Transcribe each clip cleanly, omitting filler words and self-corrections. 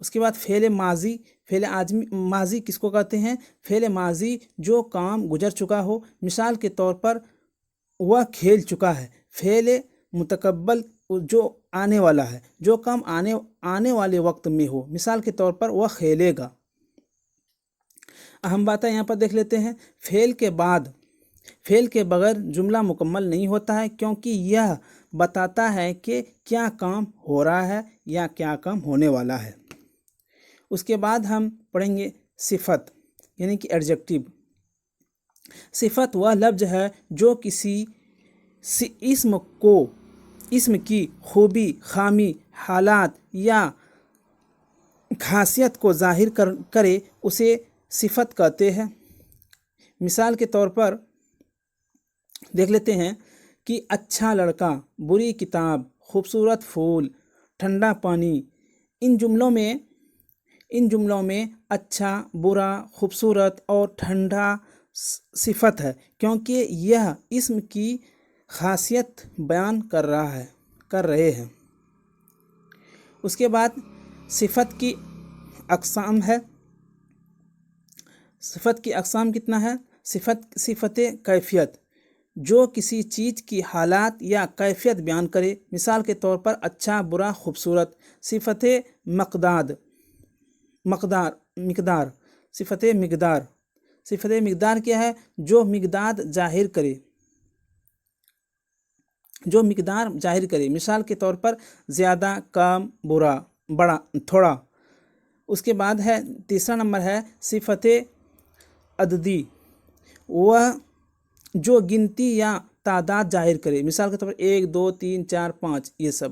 اس کے بعد فعل ماضی، فعل ماضی کس کو کہتے ہیں؟ فعل ماضی جو کام گزر چکا ہو، مثال کے طور پر وہ کھیل چکا ہے۔ فعل متقبل جو آنے والا ہے، جو کام آنے والے وقت میں ہو، مثال کے طور پر وہ کھیلے گا۔ اہم باتیں یہاں پر دیکھ لیتے ہیں۔ فعل کے بغیر جملہ مکمل نہیں ہوتا ہے، کیونکہ یہ بتاتا ہے کہ کیا کام ہو رہا ہے یا کیا کام ہونے والا ہے۔ اس کے بعد ہم پڑھیں گے صفت یعنی کہ ایڈجیکٹو۔ صفت وہ لفظ ہے جو کسی اسم کی خوبی، خامی، حالات یا خاصیت کو ظاہر کرے اسے صفت کہتے ہیں۔ مثال کے طور پر دیکھ لیتے ہیں کہ اچھا لڑکا، بری کتاب، خوبصورت پھول، ٹھنڈا پانی۔ ان جملوں میں اچھا، برا، خوبصورت اور ٹھنڈا صفت ہے، کیونکہ یہ اسم کی خاصیت بیان کر رہے ہیں۔ اس کے بعد صفت کی اقسام ہے۔ صفت کی اقسام کتنا ہے؟ صفت کیفیت جو کسی چیز کی حالات یا کیفیت بیان کرے، مثال کے طور پر اچھا، برا، خوبصورت۔ صفت مقدار صفت مقدار کیا ہے؟ جو مقدار ظاہر کرے، مثال کے طور پر زیادہ، کم، برا، بڑا، تھوڑا۔ اس کے بعد ہے تیسرا نمبر ہے صفت عددی، وہ جو گنتی یا تعداد ظاہر کرے، مثال کے طور پر 1 2 3 4 5 یہ سب۔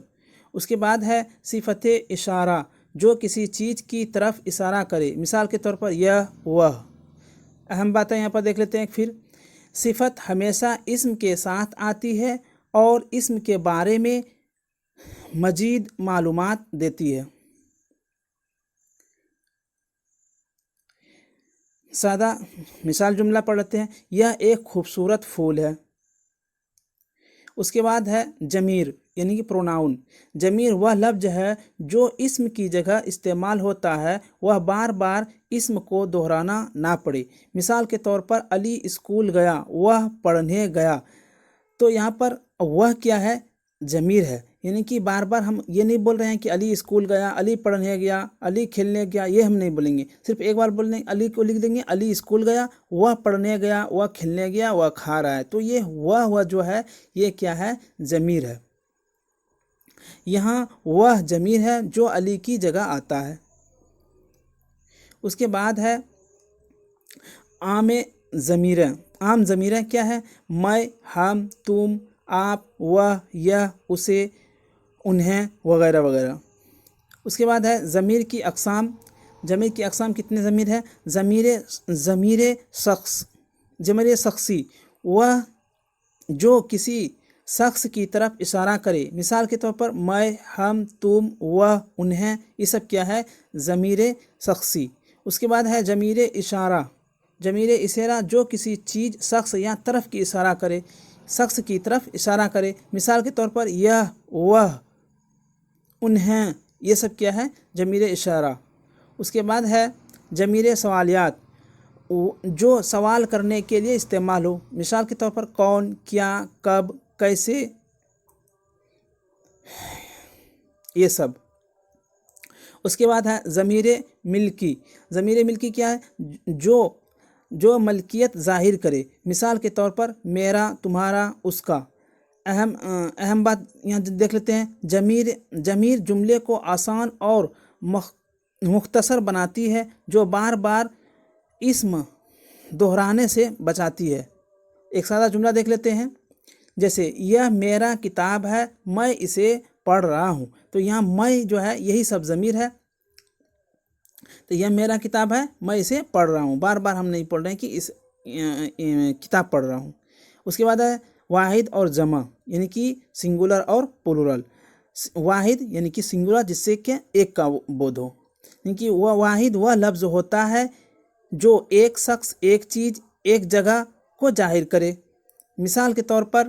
اس کے بعد ہے صفت اشارہ، جو کسی چیز کی طرف اشارہ کرے، مثال کے طور پر یہ، وہ۔ اہم باتیں یہاں پر دیکھ لیتے ہیں۔ پھر صفت ہمیشہ اسم کے ساتھ آتی ہے اور اسم کے بارے میں مزید معلومات دیتی ہے۔ سادہ مثال جملہ پڑھ لیتے ہیں۔ یہ ایک خوبصورت پھول ہے۔ اس کے بعد ہے ضمیر یعنی کہ پروناؤن۔ ضمیر وہ لفظ ہے جو اسم کی جگہ استعمال ہوتا ہے، وہ بار بار اسم کو دہرانا نہ پڑے، مثال کے طور پر علی اسکول گیا، وہ پڑھنے گیا۔ تو یہاں پر وہ کیا ہے؟ ضمیر ہے، یعنی کہ بار بار ہم یہ نہیں بول رہے ہیں کہ علی اسکول گیا، علی پڑھنے گیا، علی کھیلنے گیا، یہ ہم نہیں بولیں گے۔ صرف ایک بار بولیں، علی کو لکھ دیں گے، علی اسکول گیا، وہ پڑھنے گیا، وہ کھیلنے گیا، وہ کھا رہا ہے۔ تو یہ وہ جو ہے یہ کیا ہے؟ ضمیر ہے۔ یہاں وہ ضمیر ہے جو علی کی جگہ آتا ہے۔ اس کے بعد ہے عام ضمیریں۔ عام ضمیریں کیا ہے؟ میں، ہم، تم، آپ، وہ، یہ، اسے، انہیں وغیرہ وغیرہ۔ اس کے بعد ہے ضمیر کی اقسام۔ ضمیر کی اقسام کتنے ضمیر ہے؟ ضمیر شخصی، وہ جو کسی شخص کی طرف اشارہ کرے، مثال کے طور پر میں، ہم، تم، وہ، انہیں، یہ سب کیا ہے؟ ضمیر شخصی۔ اس کے بعد ہے ضمیر اشارہ۔ ضمیر اشارہ جو کسی چیز، شخص یا طرف کی اشارہ کرے، شخص کی طرف اشارہ کرے، مثال کے طور پر یہ، وہ، انہیں، یہ سب کیا ہے؟ ضمیر اشارہ۔ اس کے بعد ہے ضمیر سوالیات، جو سوال کرنے کے لیے استعمال ہو، مثال کے طور پر کون، کیا، کب، کیسے، یہ سب۔ اس کے بعد ہے ضمیر ملکی۔ ضمیر ملکی کیا ہے؟ جو ملکیت ظاہر کرے، مثال کے طور پر میرا، تمہارا، اس کا۔ اہم بات یہاں دیکھ لیتے ہیں۔ ضمیر جملے کو آسان اور مختصر بناتی ہے، جو بار بار اسم دہرانے سے بچاتی ہے۔ ایک سادہ جملہ دیکھ لیتے ہیں، جیسے یہ میرا کتاب ہے، میں اسے پڑھ رہا ہوں۔ تو یہاں میں جو ہے یہی سب ضمیر ہے۔ تو یہ میرا کتاب ہے، میں اسے پڑھ رہا ہوں، بار بار ہم نہیں پڑھ رہے ہیں کہ اس کتاب پڑھ رہا ہوں۔ اس کے بعد ہے واحد اور جمع یعنی کہ سنگولر اور پلورل۔ واحد یعنی کہ سنگولر، جس سے کہ ایک کا بودھ ہو، یعنی کہ وہ واحد وہ لفظ ہوتا ہے جو ایک شخص، ایک چیز، ایک جگہ کو ظاہر کرے۔ مثال کے طور پر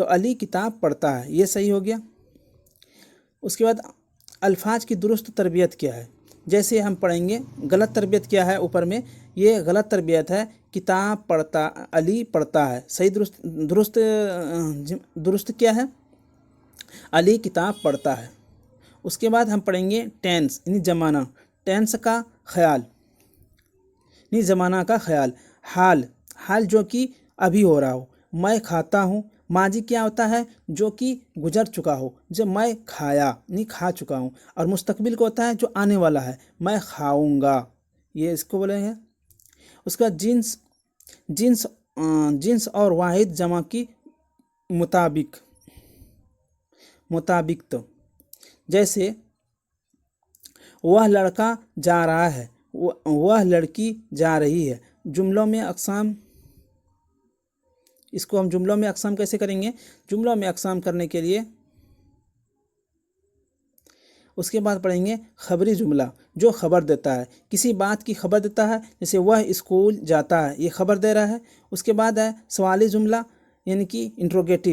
تو علی کتاب پڑھتا ہے، یہ صحیح ہو گیا۔ اس کے بعد الفاظ کی درست تربیت کیا ہے؟ جیسے ہم پڑھیں گے غلط تربیت کیا ہے، اوپر میں یہ غلط تربیت ہے، کتاب پڑھتا، علی پڑھتا ہے، صحیح درست کیا ہے؟ علی کتاب پڑھتا ہے۔ اس کے بعد ہم پڑھیں گے ٹینس یعنی زمانہ، ٹینس کا خیال یعنی زمانہ کا خیال، حال جو کہ ابھی ہو رہا ہو، میں کھاتا ہوں، ماضی کیا ہوتا ہے؟ جو کہ گزر چکا ہو، جب میں کھایا یعنی کھا چکا ہوں، اور مستقبل کو ہوتا ہے جو آنے والا ہے، میں کھاؤں گا، یہ اس کو بولیں گے۔ اس کا جنس اور واحد جمع کی مطابقت، جیسے وہ لڑکا جا رہا ہے، وہ لڑکی جا رہی ہے۔ جملوں میں اقسام، اس کو ہم جملوں میں اقسام کیسے کریں گے؟ جملوں میں اقسام کرنے کے لیے اس کے بعد پڑھیں گے خبری جملہ، جو خبر دیتا ہے، کسی بات کی خبر دیتا ہے، جیسے وہ اسکول جاتا ہے، یہ خبر دے رہا ہے۔ اس کے بعد ہے سوالی جملہ یعنی کہ انٹروگیٹو،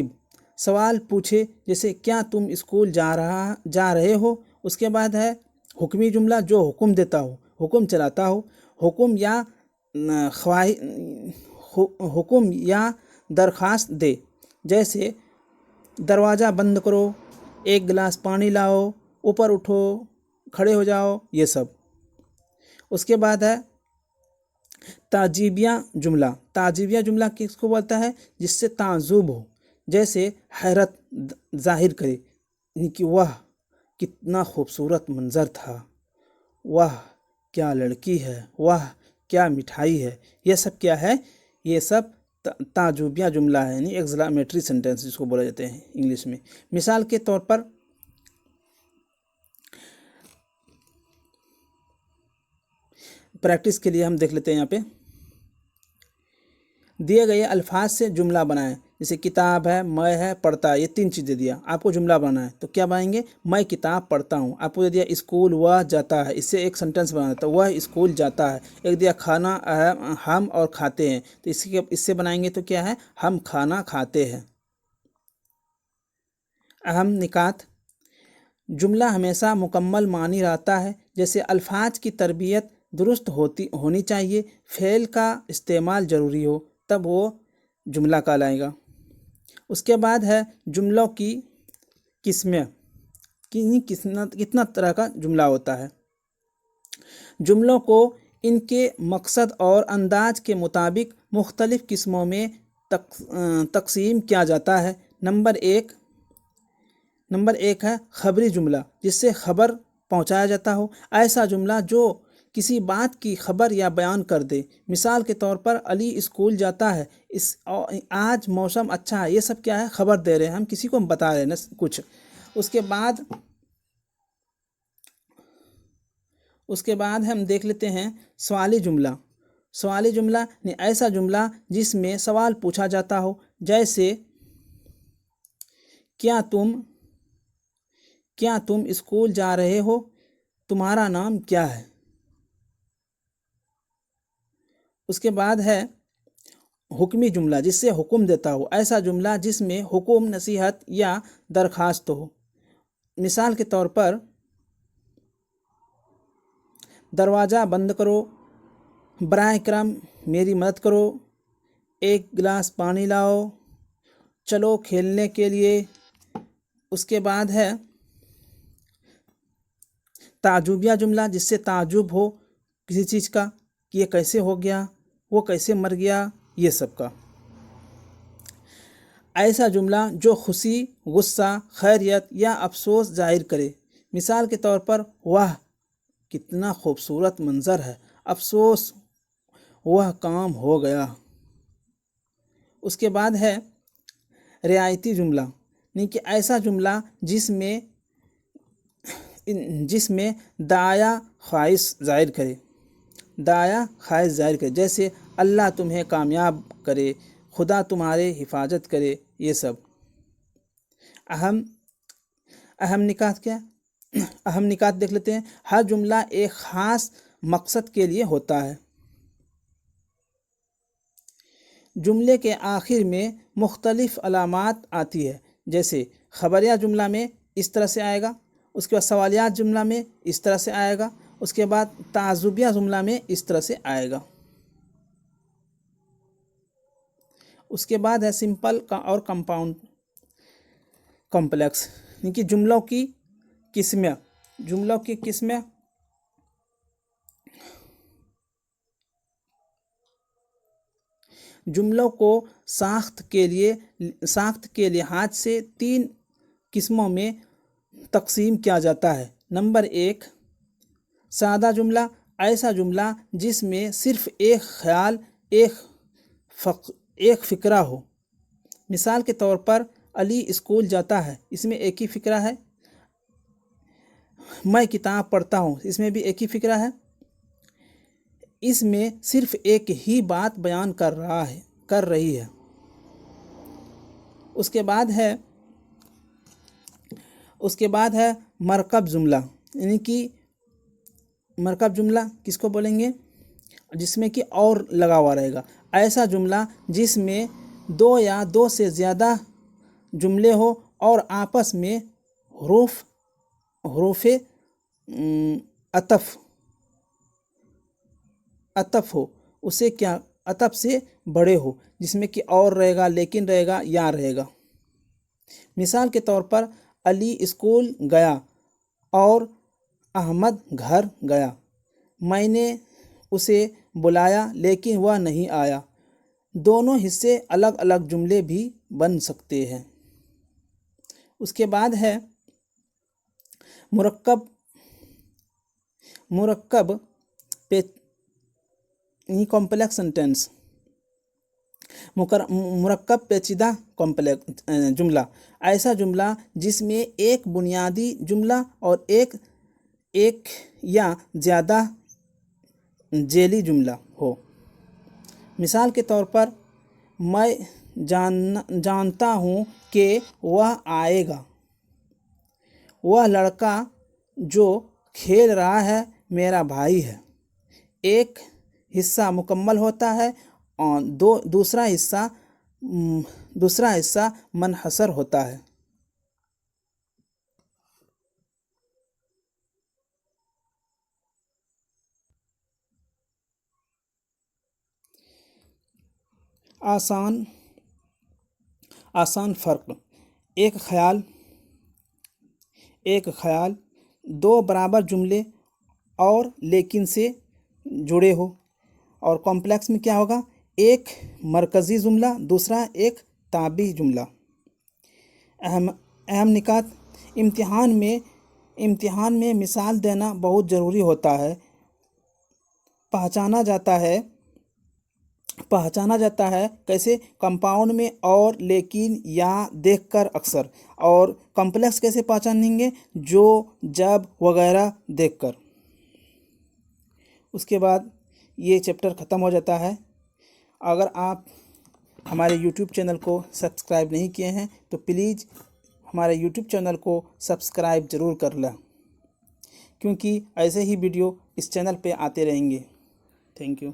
سوال پوچھے، جیسے کیا تم اسکول جا رہے ہو۔ اس کے بعد ہے حکمی جملہ، جو حکم دیتا ہو، حکم چلاتا ہو، حکم یا درخواست دے، جیسے دروازہ بند کرو، ایک گلاس پانی لاؤ، اوپر اٹھو، کھڑے ہو جاؤ، یہ سب۔ اس کے بعد ہے تعجیبیہ جملہ کس کو بولتا ہے؟ جس سے تعجب ہو، جیسے حیرت ظاہر کرے، یعنی کہ وہ کتنا خوبصورت منظر تھا، وہ کیا لڑکی ہے، وہ کیا مٹھائی ہے، یہ سب کیا ہے؟ یہ سب تعجبیہ جملہ ہے، یعنی ایکسکلیمیٹری سینٹینس جس کو بولا جاتے ہیں انگلش میں۔ مثال کے طور پر پریکٹس کے لیے ہم دیکھ لیتے ہیں، یہاں پہ دیے گئے الفاظ سے جملہ بنائیں، جیسے کتاب ہے، میں ہے، پڑھتا ہے، یہ 3 چیزیں دیا آپ کو جملہ بنانا ہے، تو کیا بنائیں گے؟ میں کتاب پڑھتا ہوں۔ آپ کو دیا اسکول وہ جاتا ہے، اس سے ایک سنٹینس بنانا ہے، تو وہ اسکول جاتا ہے۔ ایک دیا کھانا ہم اور کھاتے ہیں، تو اس سے بنائیں گے تو کیا ہے؟ ہم کھانا کھاتے ہیں۔ اہم نکات، جملہ ہمیشہ مکمل معنی رہتا ہے، جیسے الفاظ کی تربیت درست ہونی چاہیے، فعل کا استعمال ضروری ہو، تب وہ جملہ کہلائے گا۔ اس کے بعد ہے جملوں کی قسمیں، کتنا طرح کا جملہ ہوتا ہے۔ جملوں کو ان کے مقصد اور انداز کے مطابق مختلف قسموں میں تقسیم کیا جاتا ہے۔ نمبر ایک ہے خبری جملہ، جس سے خبر پہنچایا جاتا ہو، ایسا جملہ جو کسی بات کی خبر یا بیان کر دے۔ مثال کے طور پر علی اسکول جاتا ہے، آج موسم اچھا ہے، یہ سب کیا ہے؟ خبر دے رہے ہیں، ہم کسی کو بتا رہے ہیں کچھ۔ اس کے بعد ہم دیکھ لیتے ہیں سوالی جملہ ایسا جملہ جس میں سوال پوچھا جاتا ہو، جیسے کیا تم اسکول جا رہے ہو، تمہارا نام کیا ہے؟ اس کے بعد ہے حکمی جملہ، جس سے حکم دیتا ہو، ایسا جملہ جس میں حکم، نصیحت یا درخواست ہو۔ مثال کے طور پر دروازہ بند کرو، براہ کرم میری مدد کرو، ایک گلاس پانی لاؤ، چلو کھیلنے کے لیے۔ اس کے بعد ہے تعجبیہ جملہ، جس سے تعجب ہو کسی چیز کا، کہ یہ کیسے ہو گیا، وہ کیسے مر گیا، یہ سب کا۔ ایسا جملہ جو خوشی، غصہ، خیریت یا افسوس ظاہر کرے۔ مثال کے طور پر واہ کتنا خوبصورت منظر ہے، افسوس وہ کام ہو گیا۔ اس کے بعد ہے رعایتی جملہ، یعنی کہ ایسا جملہ جس میں دعائیہ خواہش ظاہر کرے، جیسے اللہ تمہیں کامیاب کرے، خدا تمہارے حفاظت کرے، یہ سب۔ اہم نکات دیکھ لیتے ہیں۔ ہر جملہ ایک خاص مقصد کے لیے ہوتا ہے۔ جملے کے آخر میں مختلف علامات آتی ہے، جیسے خبریہ جملہ میں اس طرح سے آئے گا، اس کے بعد سوالیات جملہ میں اس طرح سے آئے گا، اس کے بعد تعجبیہ جملہ میں اس طرح سے آئے گا۔ اس کے بعد ہے سمپل اور کمپاؤنڈ کمپلیکس، یعنی کہ جملوں کی قسمیں۔ جملوں کی قسمیں جملوں کو ساخت کے لحاظ سے 3 قسموں میں تقسیم کیا جاتا ہے۔ نمبر 1، سادہ جملہ، ایسا جملہ جس میں صرف ایک خیال، ایک فقرہ ہو۔ مثال کے طور پر علی اسکول جاتا ہے، اس میں ایک ہی فقرہ ہے۔ میں کتاب پڑھتا ہوں، اس میں بھی ایک ہی فقرہ ہے۔ اس میں صرف ایک ہی بات بیان کر رہی ہے۔ اس کے بعد ہے مرکب جملہ، یعنی کہ مرکب جملہ کس کو بولیں گے؟ جس میں کہ اور لگا ہوا رہے گا۔ ایسا جملہ جس میں 2 یا 2 سے زیادہ جملے ہو اور آپس میں حروف عطف ہو، اسے کیا عطف سے بڑے ہو، جس میں کہ اور رہے گا، لیکن رہے گا، یا رہے گا۔ مثال کے طور پر علی اسکول گیا اور احمد گھر گیا۔ میں نے اسے بلایا لیکن وہ نہیں آیا۔ دونوں حصے الگ الگ جملے بھی بن سکتے ہیں۔ اس کے بعد ہے مرکب کمپلیکس سینٹینس، مرکب پیچیدہ جملہ، ایسا جملہ جس میں ایک بنیادی جملہ اور ایک یا زیادہ ذیلی جملہ ہو۔ مثال کے طور پر میں جانتا ہوں کہ وہ آئے گا۔ وہ لڑکا جو کھیل رہا ہے میرا بھائی ہے۔ ایک حصہ مکمل ہوتا ہے اور دوسرا حصہ منحصر ہوتا ہے۔ آسان فرق، ایک خیال 2 برابر جملے اور لیکن سے جڑے ہو۔ اور کمپلیکس میں کیا ہوگا؟ ایک مرکزی جملہ، دوسرا ایک تابعی جملہ۔ اہم نکات، امتحان میں مثال دینا بہت ضروری ہوتا ہے۔ پہچانا جاتا ہے کیسے؟ کمپاؤنڈ میں اور، لیکن، یا، دیکھ کر اکثر۔ اور کمپلیکس کیسے پہچانیں گے؟ جو، جب، وغیرہ دیکھ کر۔ اس کے بعد یہ چیپٹر ختم ہو جاتا ہے۔ اگر آپ ہمارے یوٹیوب چینل کو سبسکرائب نہیں کیے ہیں تو پلیز ہمارے یوٹیوب چینل کو سبسکرائب ضرور کر لیں، کیونکہ ایسے ہی ویڈیو اس چینل پہ آتے رہیں گے۔ Thank you.